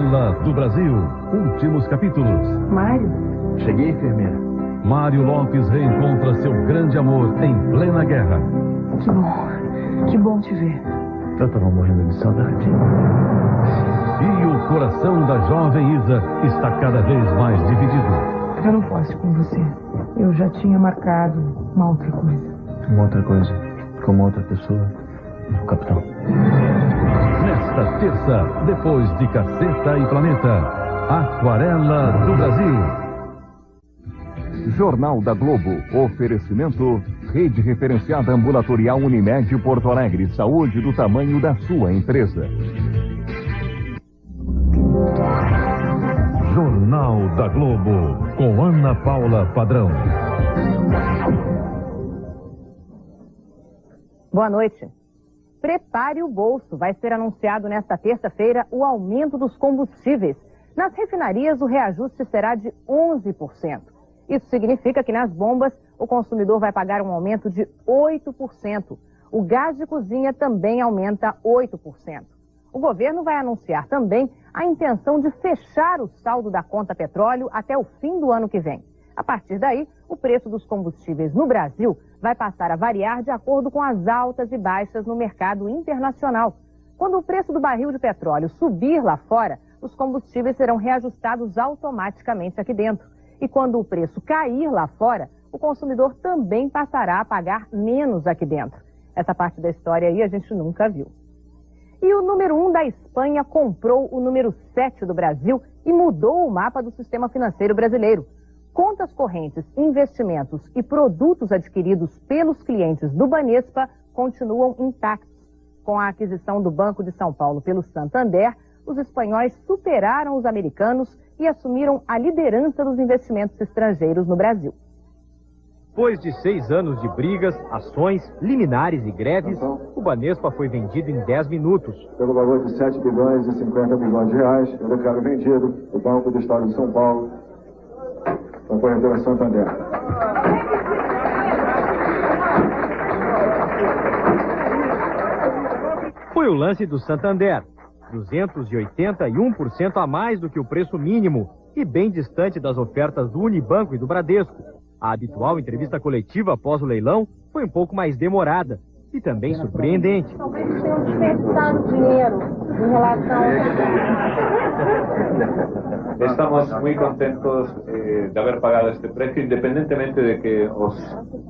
Aquarela do Brasil. Últimos capítulos. Mário? Cheguei, enfermeira. Mário Lopes reencontra seu grande amor em plena guerra. Que bom. Que bom te ver. Eu tava morrendo de saudade. E o coração da jovem Isa está cada vez mais dividido. Eu não posso ir com você. Eu já tinha marcado uma outra coisa. Uma outra coisa. Com uma outra pessoa. O capitão. Nesta terça, depois de Caceta e Planeta, Aquarela do Brasil. Jornal da Globo. Oferecimento. Rede referenciada ambulatorial Unimed Porto Alegre. Saúde do tamanho da sua empresa. Jornal da Globo, com Ana Paula Padrão. Boa noite. Prepare o bolso. Vai ser anunciado nesta terça-feira o aumento dos combustíveis. Nas refinarias, o reajuste será de 11%. Isso significa que nas bombas, o consumidor vai pagar um aumento de 8%. O gás de cozinha também aumenta 8%. O governo vai anunciar também a intenção de fechar o saldo da conta petróleo até o fim do ano que vem. A partir daí, o preço dos combustíveis no Brasil vai passar a variar de acordo com as altas e baixas no mercado internacional. Quando o preço do barril de petróleo subir lá fora, os combustíveis serão reajustados automaticamente aqui dentro. E quando o preço cair lá fora, o consumidor também passará a pagar menos aqui dentro. Essa parte da história aí a gente nunca viu. E o número 1 da Espanha comprou o número 7 do Brasil e mudou o mapa do sistema financeiro brasileiro. Contas correntes, investimentos e produtos adquiridos pelos clientes do Banespa continuam intactos. Com a aquisição do Banco de São Paulo pelo Santander, os espanhóis superaram os americanos e assumiram a liderança dos investimentos estrangeiros no Brasil. Depois de 6 anos de brigas, ações, liminares e greves, o Banespa foi vendido em 10 minutos. Pelo valor de 7 bilhões e 50 milhões de reais, eu declaro vendido o Banco do Estado de São Paulo, a corretora Santander. Foi o lance do Santander, 281% a mais do que o preço mínimo e bem distante das ofertas do Unibanco e do Bradesco. A habitual entrevista coletiva após o leilão foi um pouco mais demorada e também surpreendente. Talvez tenham desperdiçado dinheiro em relação a... Estamos muy contentos de haber pagado este precio, independientemente de que os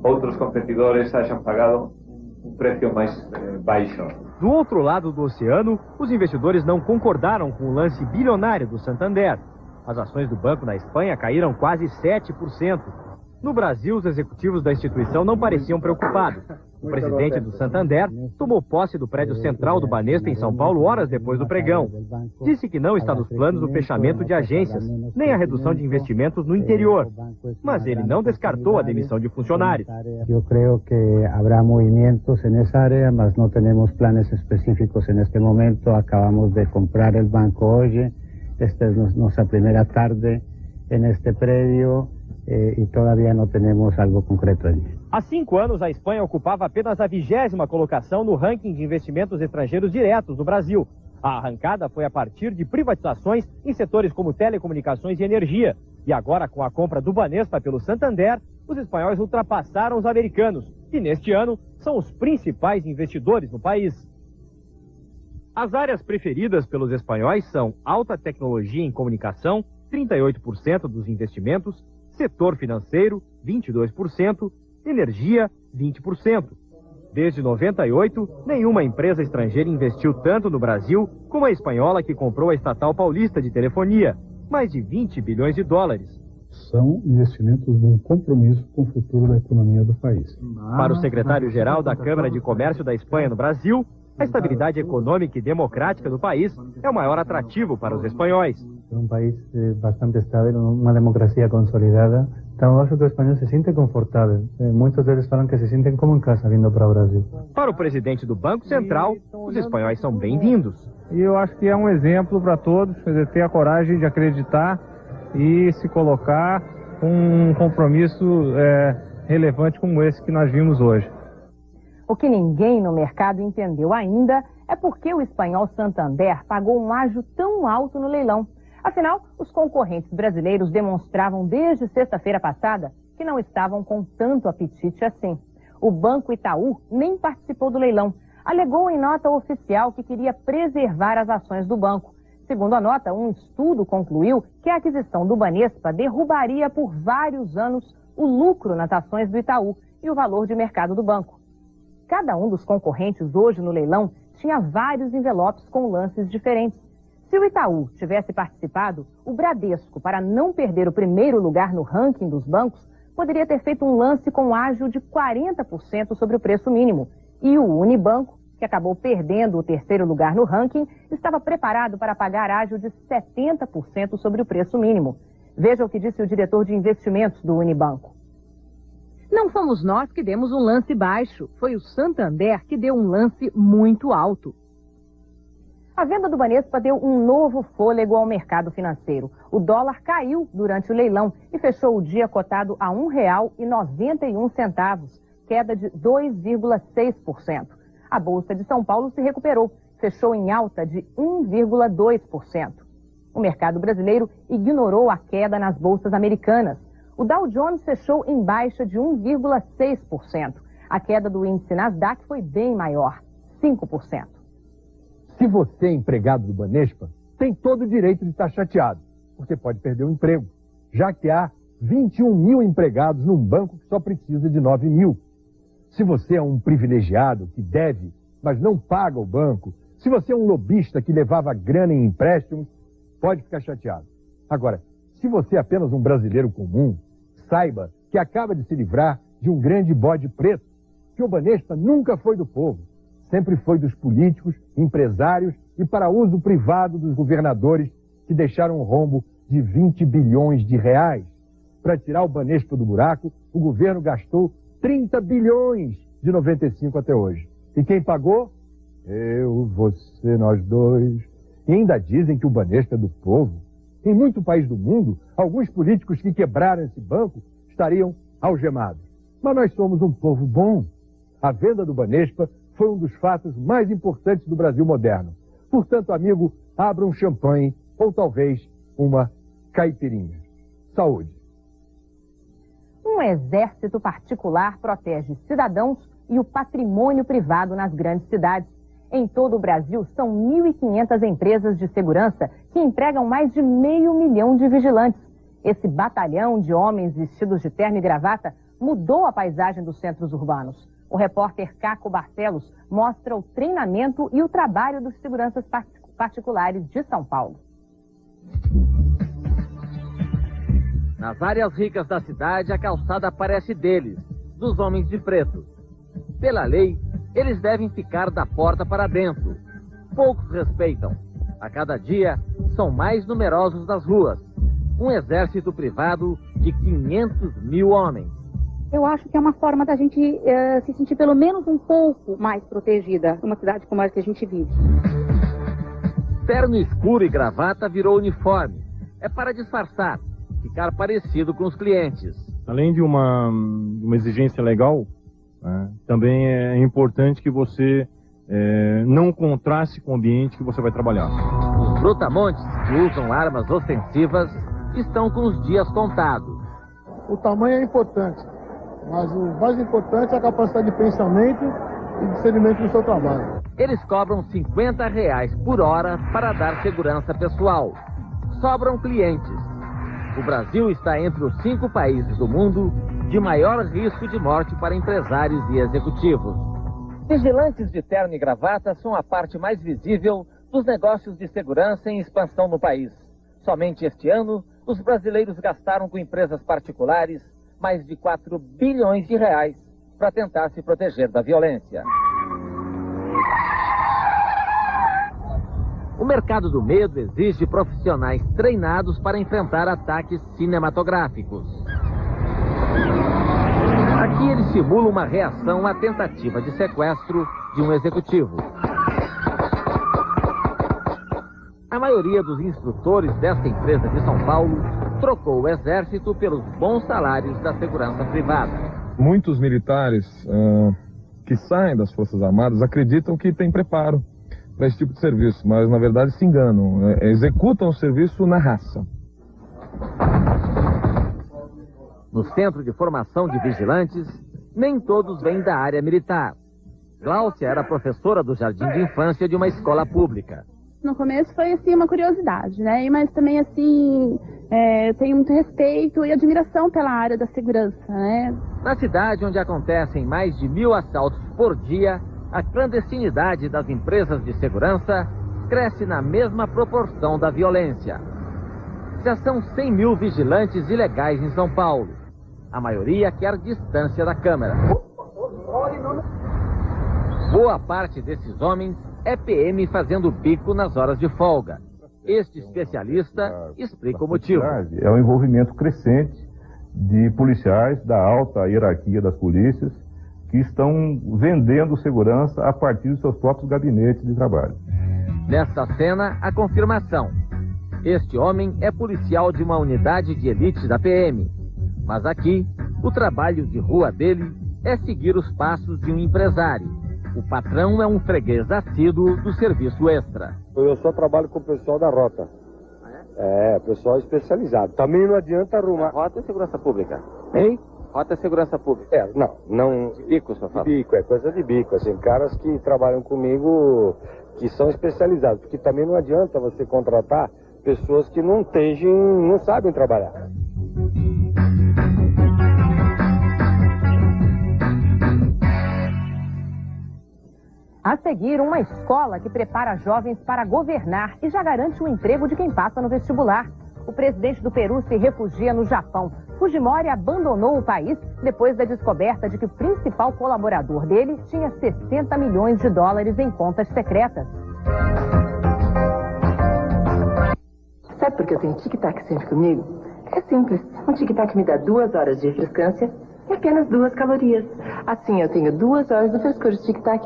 outros competidores hayan pagado um preço mais baixo. Do outro lado do oceano, os investidores não concordaram com o lance bilionário do Santander. As ações do banco na Espanha caíram quase 7%. No Brasil, os executivos da instituição não pareciam preocupados. O presidente do Santander tomou posse do prédio central do Banespa em São Paulo horas depois do pregão. Disse que não está nos planos o fechamento de agências, nem a redução de investimentos no interior. Mas ele não descartou a demissão de funcionários. Eu creio que haverá movimentos nessa área, mas não temos planos específicos neste momento. Acabamos de comprar o banco hoje. Esta é nossa primeira tarde neste prédio. E todavía não temos algo concreto ali. Há 5 anos, a Espanha ocupava apenas a 20ª colocação no ranking de investimentos estrangeiros diretos do Brasil. A arrancada foi a partir de privatizações em setores como telecomunicações e energia. E agora, com a compra do Banespa pelo Santander, os espanhóis ultrapassaram os americanos e, neste ano, são os principais investidores no país. As áreas preferidas pelos espanhóis são alta tecnologia em comunicação, 38% dos investimentos, setor financeiro, 22%, energia, 20%. Desde 98, nenhuma empresa estrangeira investiu tanto no Brasil como a espanhola que comprou a estatal paulista de telefonia, mais de 20 bilhões de dólares. São investimentos de um compromisso com o futuro da economia do país. Para o secretário-geral da Câmara de Comércio da Espanha no Brasil, a estabilidade econômica e democrática do país é o maior atrativo para os espanhóis. É um país bastante estável, uma democracia consolidada. Então, eu acho que o espanhol se sente confortável. Muitos deles falam que se sentem como em casa vindo para o Brasil. Para o presidente do Banco Central, os espanhóis são bem-vindos. E eu acho que é um exemplo para todos, ter a coragem de acreditar e se colocar com um compromisso relevante como esse que nós vimos hoje. O que ninguém no mercado entendeu ainda é por que o espanhol Santander pagou um ágio tão alto no leilão. Afinal, os concorrentes brasileiros demonstravam desde sexta-feira passada que não estavam com tanto apetite assim. O Banco Itaú nem participou do leilão. Alegou em nota oficial que queria preservar as ações do banco. Segundo a nota, um estudo concluiu que a aquisição do Banespa derrubaria por vários anos o lucro nas ações do Itaú e o valor de mercado do banco. Cada um dos concorrentes hoje no leilão tinha vários envelopes com lances diferentes. Se o Itaú tivesse participado, o Bradesco, para não perder o primeiro lugar no ranking dos bancos, poderia ter feito um lance com ágio de 40% sobre o preço mínimo. E o Unibanco, que acabou perdendo o terceiro lugar no ranking, estava preparado para pagar ágio de 70% sobre o preço mínimo. Veja o que disse o diretor de investimentos do Unibanco. Não fomos nós que demos um lance baixo, foi o Santander que deu um lance muito alto. A venda do Banespa deu um novo fôlego ao mercado financeiro. O dólar caiu durante o leilão e fechou o dia cotado a R$ 1,91, queda de 2,6%. A Bolsa de São Paulo se recuperou, fechou em alta de 1,2%. O mercado brasileiro ignorou a queda nas bolsas americanas. O Dow Jones fechou em baixa de 1,6%. A queda do índice Nasdaq foi bem maior, 5%. Se você é empregado do Banespa, tem todo o direito de estar chateado, porque pode perder o emprego, já que há 21 mil empregados num banco que só precisa de 9 mil. Se você é um privilegiado que deve, mas não paga o banco, se você é um lobista que levava grana em empréstimos, pode ficar chateado. Agora, se você é apenas um brasileiro comum, saiba que acaba de se livrar de um grande bode preto, que o Banespa nunca foi do povo, sempre foi dos políticos, empresários e para uso privado dos governadores que deixaram um rombo de 20 bilhões de reais. Para tirar o Banespa do buraco, o governo gastou 30 bilhões de 95 até hoje. E quem pagou? Eu, você, nós dois. E ainda dizem que o Banespa é do povo. Em muito país do mundo, alguns políticos que quebraram esse banco estariam algemados. Mas nós somos um povo bom. A venda do Banespa foi um dos fatos mais importantes do Brasil moderno. Portanto, amigo, abra um champanhe ou talvez uma caipirinha. Saúde. Um exército particular protege cidadãos e o patrimônio privado nas grandes cidades. Em todo o Brasil, são 1.500 empresas de segurança que empregam mais de 500 mil de vigilantes. Esse batalhão de homens vestidos de terno e gravata mudou a paisagem dos centros urbanos. O repórter Caco Barcelos mostra o treinamento e o trabalho dos seguranças particulares de São Paulo. Nas áreas ricas da cidade, a calçada parece deles, dos homens de preto. Pela lei, eles devem ficar da porta para dentro. Poucos respeitam. A cada dia, são mais numerosos nas ruas. Um exército privado de 500 mil homens. Eu acho que é uma forma da gente se sentir pelo menos um pouco mais protegida numa cidade como essa que a gente vive. Terno escuro e gravata virou uniforme. É para disfarçar, ficar parecido com os clientes. Além de uma exigência legal, também é importante que você não contraste com o ambiente que você vai trabalhar. Os brutamontes, que usam armas ofensivas, estão com os dias contados. O tamanho é importante, mas o mais importante é a capacidade de pensamento e discernimento do seu trabalho. Eles cobram R$50 por hora para dar segurança pessoal. Sobram clientes. O Brasil está entre os 5 países do mundo de maior risco de morte para empresários e executivos. Vigilantes de terno e gravata são a parte mais visível dos negócios de segurança em expansão no país. Somente este ano, os brasileiros gastaram com empresas particulares mais de 4 bilhões de reais para tentar se proteger da violência. O mercado do medo exige profissionais treinados para enfrentar ataques cinematográficos. Aqui ele simula uma reação à tentativa de sequestro de um executivo. A maioria dos instrutores desta empresa de São Paulo trocou o exército pelos bons salários da segurança privada. Muitos militares que saem das Forças Armadas acreditam que têm preparo para esse tipo de serviço, mas na verdade se enganam, executam o serviço na raça. No Centro de Formação de Vigilantes, nem todos vêm da área militar. Gláucia era professora do jardim de infância de uma escola pública. No começo foi, assim, uma curiosidade, né? Mas também, assim, tenho muito respeito e admiração pela área da segurança, né? Na cidade onde acontecem mais de 1000 assaltos por dia, a clandestinidade das empresas de segurança cresce na mesma proporção da violência. Já são 100 mil vigilantes ilegais em São Paulo. A maioria quer distância da câmera. Boa parte desses homens é PM fazendo bico nas horas de folga. Este especialista explica o motivo. É um envolvimento crescente de policiais da alta hierarquia das polícias que estão vendendo segurança a partir dos seus próprios gabinetes de trabalho. Nesta cena, a confirmação. Este homem é policial de uma unidade de elite da PM. Mas aqui, o trabalho de rua dele é seguir os passos de um empresário. O patrão é um freguês assíduo do serviço extra. Eu só trabalho com o pessoal da rota. Pessoal especializado. Também não adianta arrumar. Rota é segurança pública. Hein? Rota é segurança pública. Não. De bico, só fala. De bico, é coisa de bico. Assim, caras que trabalham comigo que são especializados. Porque também não adianta você contratar pessoas que não sabem trabalhar. A seguir, uma escola que prepara jovens para governar e já garante o emprego de quem passa no vestibular. O presidente do Peru se refugia no Japão. Fujimori abandonou o país depois da descoberta de que o principal colaborador dele tinha 60 milhões de dólares em contas secretas. Sabe por que eu tenho tic-tac sempre comigo? É simples. Um tic-tac me dá 2 horas de refrescância e apenas 2 calorias. Assim, eu tenho 2 horas do frescor de tic-tac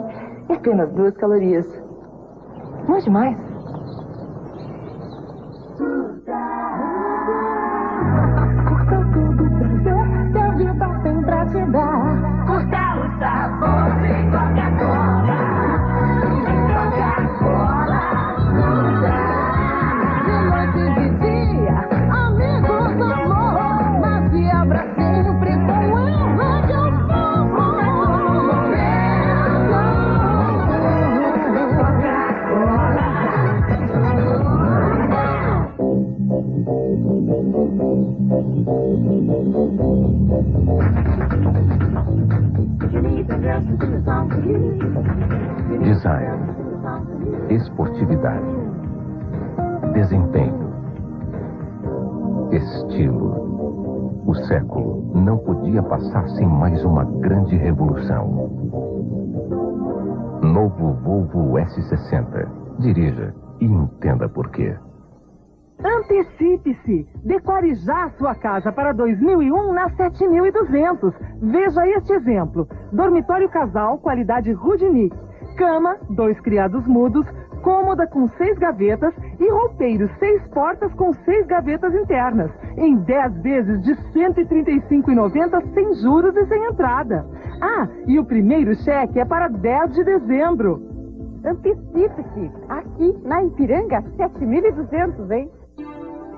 e apenas 2 calorias. Não é demais? Curta tudo prazer que a vida tem pra te dar. Curta o sabor de Coca-Cola. Coca-Cola. De noite e de dia, amigos, amor. Mas se abra sempre com ela que eu Design, esportividade, desempenho, estilo. O século não podia passar sem mais uma grande revolução. Novo Volvo S60. Dirija e entenda por quê. Antecipe-se! Decore já sua casa para 2001 na 7.200. Veja este exemplo. Dormitório casal, qualidade Rudnick. Cama, 2 criados mudos, cômoda com 6 gavetas e roupeiro 6 portas com 6 gavetas internas. Em 10 vezes de R$ 135,90 sem juros e sem entrada. Ah, e o primeiro cheque é para 10 de dezembro. Antecipe-se! Aqui na Ipiranga, 7.200, hein?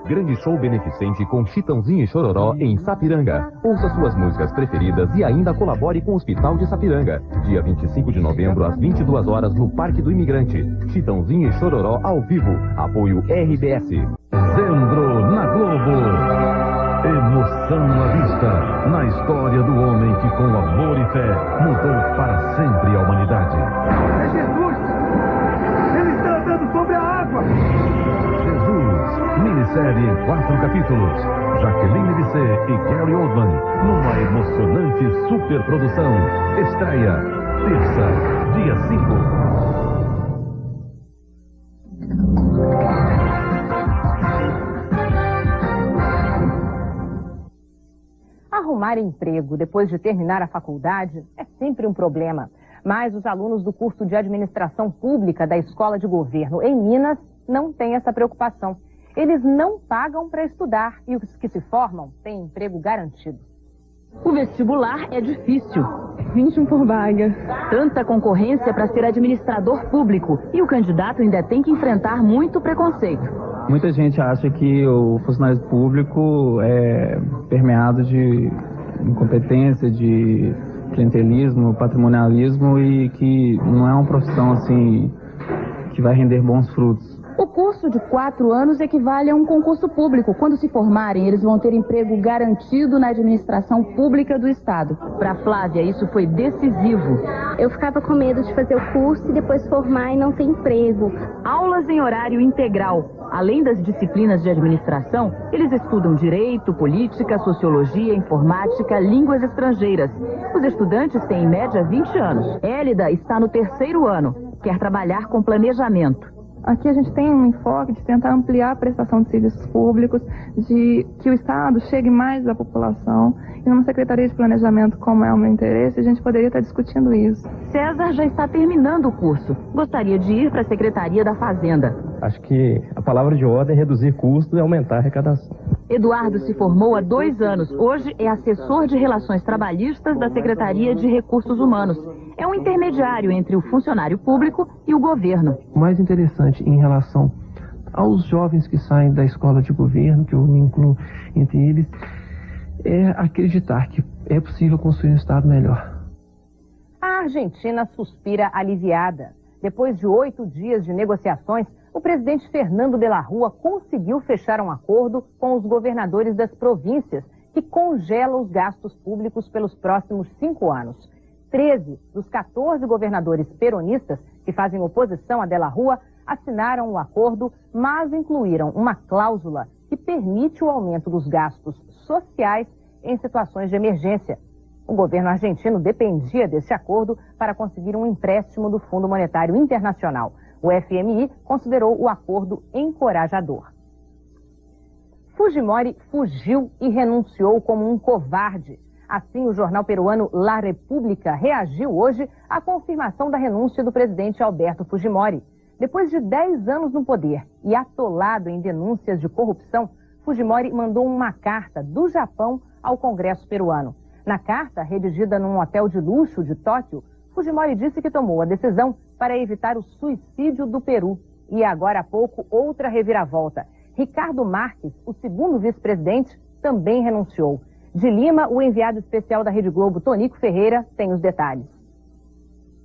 Grande show beneficente com Chitãozinho e Chororó em Sapiranga. Ouça suas músicas preferidas e ainda colabore com o Hospital de Sapiranga. Dia 25 de novembro, às 22 horas, no Parque do Imigrante. Chitãozinho e Chororó ao vivo. Apoio RBS. Zendro na Globo. Emoção à vista na história do homem que, com amor e fé, mudou para sempre a humanidade. É Jesus! Ele está andando sobre a água! Minissérie em 4 capítulos. Jaqueline Bisset e Gary Oldman numa emocionante superprodução. Estreia terça, dia 5. Arrumar emprego depois de terminar a faculdade é sempre um problema. Mas os alunos do curso de Administração Pública da Escola de Governo em Minas não têm essa preocupação. Eles não pagam para estudar e os que se formam têm emprego garantido. O vestibular é difícil. 21 por vaga. Tanta concorrência para ser administrador público e o candidato ainda tem que enfrentar muito preconceito. Muita gente acha que o funcionário público é permeado de incompetência, de clientelismo, patrimonialismo e que não é uma profissão assim que vai render bons frutos. O curso de 4 anos equivale a um concurso público. Quando se formarem, eles vão ter emprego garantido na administração pública do Estado. Para Flávia, isso foi decisivo. Eu ficava com medo de fazer o curso e depois formar e não ter emprego. Aulas em horário integral. Além das disciplinas de administração, eles estudam direito, política, sociologia, informática, línguas estrangeiras. Os estudantes têm em média 20 anos. Hélida está no 3º ano. Quer trabalhar com planejamento. Aqui a gente tem um enfoque de tentar ampliar a prestação de serviços públicos, de que o Estado chegue mais à população. E numa Secretaria de Planejamento, como é o meu interesse, a gente poderia estar discutindo isso. César já está terminando o curso. Gostaria de ir para a Secretaria da Fazenda. Acho que a palavra de ordem é reduzir custos e aumentar a arrecadação. Eduardo se formou há 2 anos. Hoje é assessor de Relações Trabalhistas da Secretaria de Recursos Humanos. É um intermediário entre o funcionário público e o governo. O mais interessante em relação aos jovens que saem da escola de governo, que eu me incluo entre eles, é acreditar que é possível construir um Estado melhor. A Argentina suspira aliviada. Depois de 8 dias de negociações, o presidente Fernando de la Rúa conseguiu fechar um acordo com os governadores das províncias, que congela os gastos públicos pelos próximos 5 anos. 13 dos 14 governadores peronistas que fazem oposição a de la Rúa assinaram o acordo, mas incluíram uma cláusula que permite o aumento dos gastos sociais em situações de emergência. O governo argentino dependia desse acordo para conseguir um empréstimo do Fundo Monetário Internacional. O FMI considerou o acordo encorajador. Fujimori fugiu e renunciou como um covarde. Assim, o jornal peruano La República reagiu hoje à confirmação da renúncia do presidente Alberto Fujimori. Depois de 10 anos no poder e atolado em denúncias de corrupção, Fujimori mandou uma carta do Japão ao Congresso peruano. Na carta, redigida num hotel de luxo de Tóquio, Fujimori disse que tomou a decisão para evitar o suicídio do Peru. E agora há pouco, outra reviravolta. Ricardo Marques, o segundo vice-presidente, também renunciou. De Lima, o enviado especial da Rede Globo, Tonico Ferreira, tem os detalhes.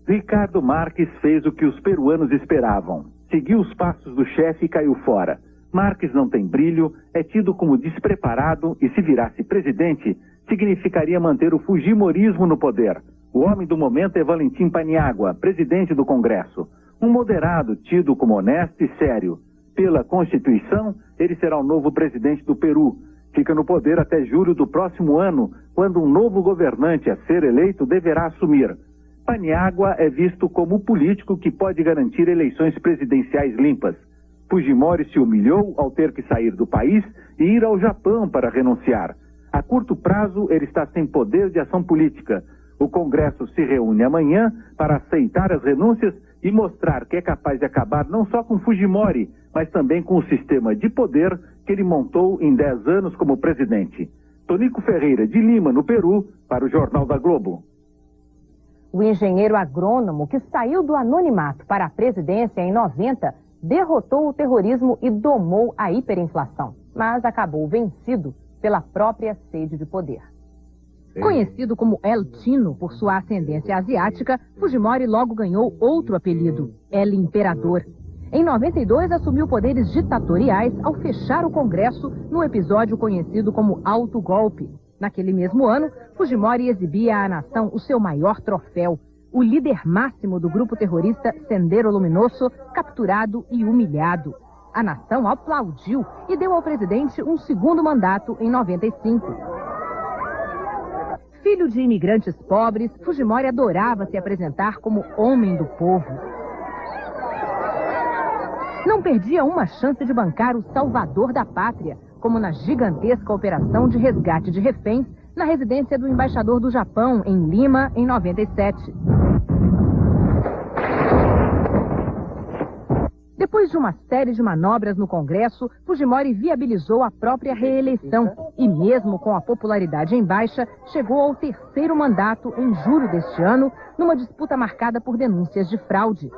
Ricardo Marques fez o que os peruanos esperavam. Seguiu os passos do chefe e caiu fora. Marques não tem brilho, é tido como despreparado e, se virasse presidente, significaria manter o fujimorismo no poder. O homem do momento é Valentim Paniagua, presidente do Congresso. Um moderado tido como honesto e sério. Pela Constituição, ele será o novo presidente do Peru. Fica no poder até julho do próximo ano, quando um novo governante a ser eleito deverá assumir. Paniagua é visto como o político que pode garantir eleições presidenciais limpas. Fujimori se humilhou ao ter que sair do país e ir ao Japão para renunciar. A curto prazo, ele está sem poder de ação política. O Congresso se reúne amanhã para aceitar as renúncias e mostrar que é capaz de acabar não só com Fujimori, mas também com o sistema de poder que ele montou em 10 anos como presidente. Tonico Ferreira, de Lima, no Peru, para o Jornal da Globo. O engenheiro agrônomo que saiu do anonimato para a presidência em 90 derrotou o terrorismo e domou a hiperinflação, mas acabou vencido pela própria sede de poder. Conhecido como El Chino por sua ascendência asiática, Fujimori logo ganhou outro apelido, El Imperador. Em 92, assumiu poderes ditatoriais ao fechar o Congresso no episódio conhecido como Alto Golpe. Naquele mesmo ano, Fujimori exibia à nação o seu maior troféu, o líder máximo do grupo terrorista Sendero Luminoso, capturado e humilhado. A nação aplaudiu e deu ao presidente um segundo mandato em 95. Filho de imigrantes pobres, Fujimori adorava se apresentar como homem do povo. Não perdia uma chance de bancar o salvador da pátria, como na gigantesca operação de resgate de reféns na residência do embaixador do Japão, em Lima, em 97. Depois de de uma série de manobras no Congresso, Fujimori viabilizou a própria reeleição e, mesmo com a popularidade em baixa, chegou ao 3º mandato em julho deste ano, numa disputa marcada por denúncias de fraude.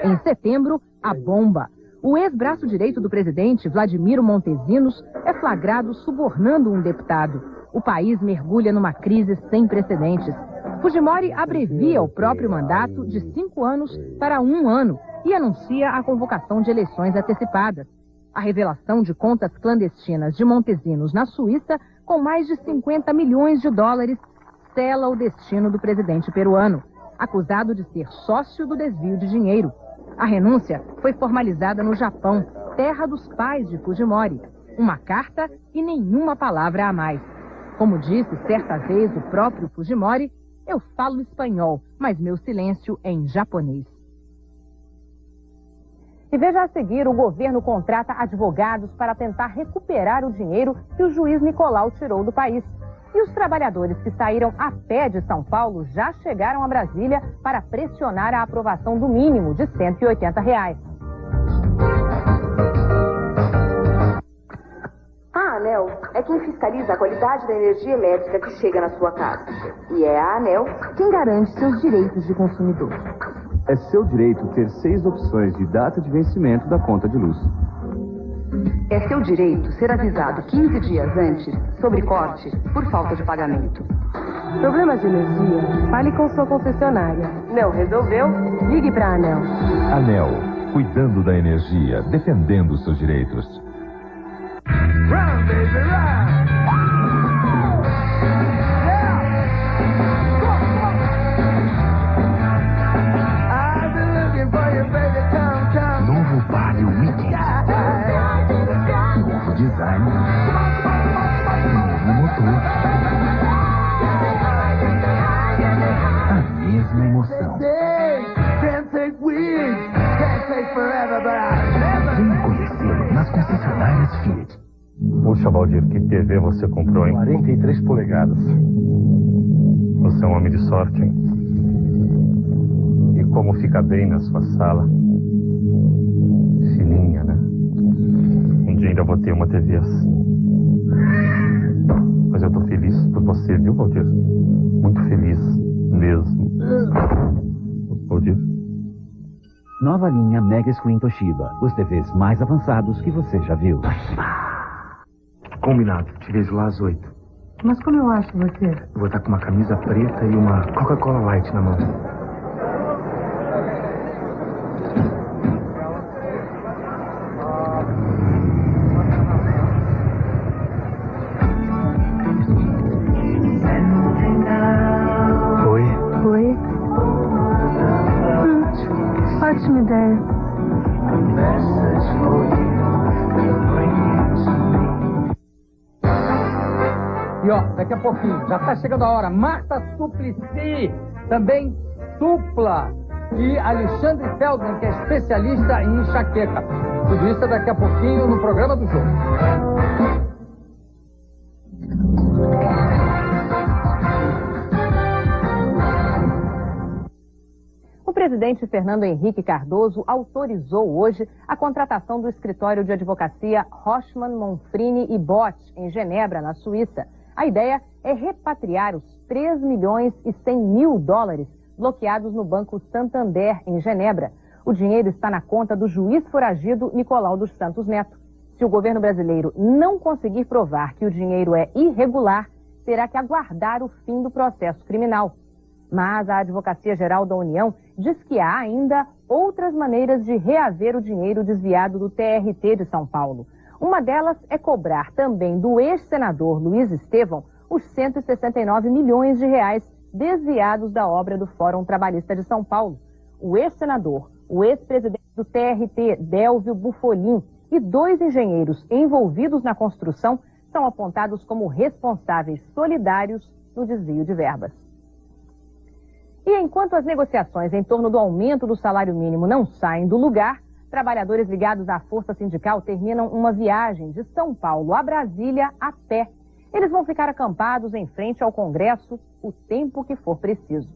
Em setembro, a bomba. O ex-braço direito do presidente, Vladimiro Montesinos, é flagrado subornando um deputado. O país mergulha numa crise sem precedentes. Fujimori abrevia o próprio mandato de 5 anos para 1 ano e anuncia a convocação de eleições antecipadas. A revelação de contas clandestinas de Montesinos na Suíça, com mais de 50 milhões de dólares, sela o destino do presidente peruano, acusado de ser sócio do desvio de dinheiro. A renúncia foi formalizada no Japão, terra dos pais de Fujimori. Uma carta e nenhuma palavra a mais. Como disse certa vez o próprio Fujimori, eu falo espanhol, mas meu silêncio é em japonês. E veja a seguir, o governo contrata advogados para tentar recuperar o dinheiro que o juiz Nicolau tirou do país. E os trabalhadores que saíram a pé de São Paulo já chegaram a Brasília para pressionar a aprovação do mínimo de R$ 180. A ANEEL é quem fiscaliza a qualidade da energia elétrica que chega na sua casa. E é a ANEEL quem garante seus direitos de consumidor. É seu direito ter 6 opções de data de vencimento da conta de luz. É seu direito ser avisado 15 dias antes sobre corte por falta de pagamento. Problemas de energia? Fale com sua concessionária. Não resolveu? Ligue para a ANEEL. ANEEL, cuidando da energia, defendendo seus direitos. Run, baby, run! Novo Palio Weekend. Novo design. Novo motor. A mesma emoção. Venha conhecê-lo nas concessionárias Fiat. Puxa, Valdir, que TV você comprou, hein? 43 polegadas. Você é um homem de sorte, hein? E como fica bem na sua sala. Fininha, né? Um dia ainda vou ter uma TV assim. Mas eu tô feliz por você, viu, Valdir? Muito feliz mesmo. Valdir? Nova linha Mega Screen Toshiba. Os TVs mais avançados que você já viu. Combinado. Te vejo lá às 8. Mas como eu acho você? Eu vou estar com uma camisa preta e uma Coca-Cola Light na mão. Oi? Ótima ideia. E ó, daqui a pouquinho, já tá chegando a hora, Marta Suplicy, também Supla, e Alexandre Feldman, que é especialista em enxaqueca. Tudo isso é daqui a pouquinho no programa do jogo. O presidente Fernando Henrique Cardoso autorizou hoje a contratação do escritório de advocacia Rochman, Monfrini e Bott, em Genebra, na Suíça. A ideia é repatriar os 3 milhões e 100 mil dólares bloqueados no Banco Santander, em Genebra. O dinheiro está na conta do juiz foragido Nicolau dos Santos Neto. Se o governo brasileiro não conseguir provar que o dinheiro é irregular, terá que aguardar o fim do processo criminal. Mas a Advocacia Geral da União diz que há ainda outras maneiras de reaver o dinheiro desviado do TRT de São Paulo. Uma delas é cobrar também do ex-senador Luiz Estevão os 169 milhões de reais desviados da obra do Fórum Trabalhista de São Paulo. O ex-senador, o ex-presidente do TRT, Délvio Bufolin, e 2 engenheiros envolvidos na construção são apontados como responsáveis solidários no desvio de verbas. E enquanto as negociações em torno do aumento do salário mínimo não saem do lugar, trabalhadores ligados à força sindical terminam uma viagem de São Paulo a Brasília a pé. Eles vão ficar acampados em frente ao Congresso o tempo que for preciso.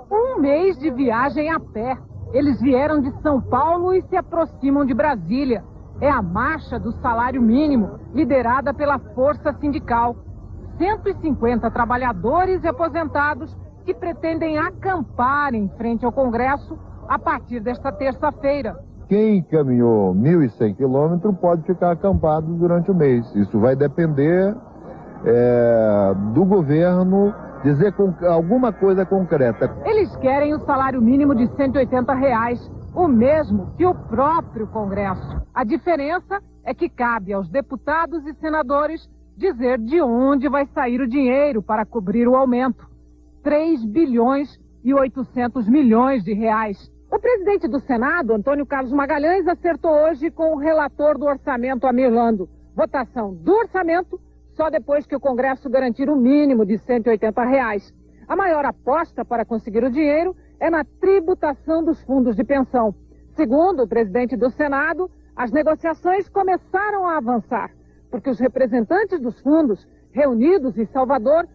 Um mês de viagem a pé. Eles vieram de São Paulo e se aproximam de Brasília. É a marcha do salário mínimo, liderada pela Força Sindical. 150 trabalhadores e aposentados que pretendem acampar em frente ao Congresso a partir desta terça-feira. Quem caminhou 1.100 quilômetros pode ficar acampado durante o mês. Isso vai depender do governo dizer alguma coisa concreta. Eles querem o salário mínimo de R$ 180, o mesmo que o próprio Congresso. A diferença é que cabe aos deputados e senadores dizer de onde vai sair o dinheiro para cobrir o aumento. 3 bilhões e 800 milhões de reais. O presidente do Senado, Antônio Carlos Magalhães, acertou hoje com o relator do orçamento, Amir Lando. Votação do orçamento só depois que o Congresso garantir o mínimo de R$ 180. A maior aposta para conseguir o dinheiro é na tributação dos fundos de pensão. Segundo o presidente do Senado, as negociações começaram a avançar, porque os representantes dos fundos, reunidos em Salvador,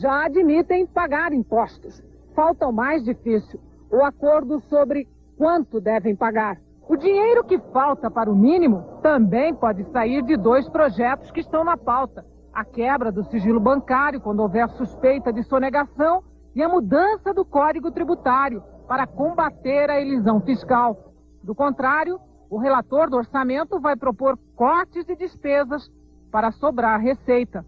já admitem pagar impostos. Falta o mais difícil, o acordo sobre quanto devem pagar. O dinheiro que falta para o mínimo também pode sair de 2 projetos que estão na pauta. A quebra do sigilo bancário quando houver suspeita de sonegação e a mudança do Código Tributário para combater a elisão fiscal. Do contrário, o relator do orçamento vai propor cortes de despesas para sobrar receita.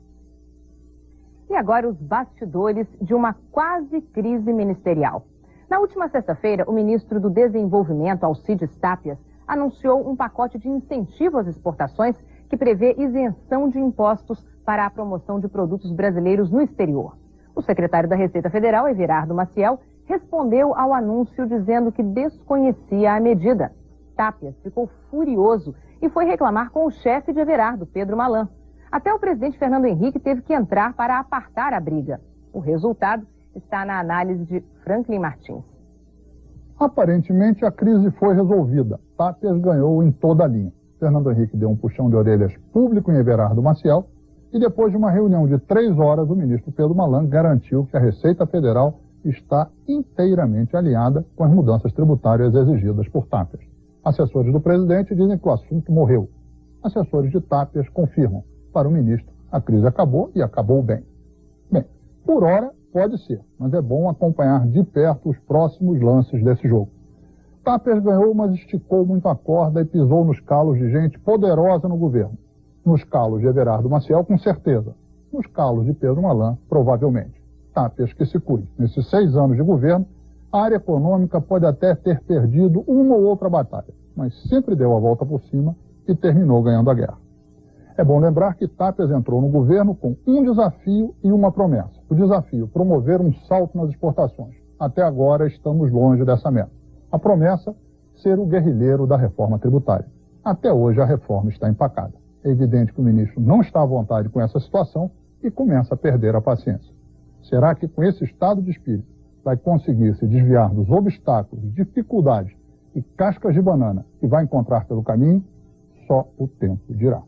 E agora os bastidores de uma quase crise ministerial. Na última sexta-feira, o ministro do Desenvolvimento, Alcides Tápias, anunciou um pacote de incentivo às exportações que prevê isenção de impostos para a promoção de produtos brasileiros no exterior. O secretário da Receita Federal, Everardo Maciel, respondeu ao anúncio dizendo que desconhecia a medida. Tápias ficou furioso e foi reclamar com o chefe de Everardo, Pedro Malan. Até o presidente Fernando Henrique teve que entrar para apartar a briga. O resultado está na análise de Franklin Martins. Aparentemente, a crise foi resolvida. Tápias ganhou em toda a linha. Fernando Henrique deu um puxão de orelhas público em Everardo Maciel e depois de uma reunião de 3 horas, o ministro Pedro Malan garantiu que a Receita Federal está inteiramente alinhada com as mudanças tributárias exigidas por Tápias. Assessores do presidente dizem que o assunto morreu. Assessores de Tápias confirmam. Para o ministro, a crise acabou e acabou bem. Bem, por hora pode ser, mas é bom acompanhar de perto os próximos lances desse jogo. Tápias ganhou, mas esticou muito a corda e pisou nos calos de gente poderosa no governo. Nos calos de Everardo Maciel, com certeza. Nos calos de Pedro Malan, provavelmente. Tápias que se cuide. Nesses 6 anos de governo, a área econômica pode até ter perdido uma ou outra batalha, mas sempre deu a volta por cima e terminou ganhando a guerra. É bom lembrar que Tápias entrou no governo com um desafio e uma promessa. O desafio, promover um salto nas exportações. Até agora estamos longe dessa meta. A promessa, ser o guerrilheiro da reforma tributária. Até hoje a reforma está empacada. É evidente que o ministro não está à vontade com essa situação e começa a perder a paciência. Será que com esse estado de espírito vai conseguir se desviar dos obstáculos, dificuldades e cascas de banana que vai encontrar pelo caminho? Só o tempo dirá.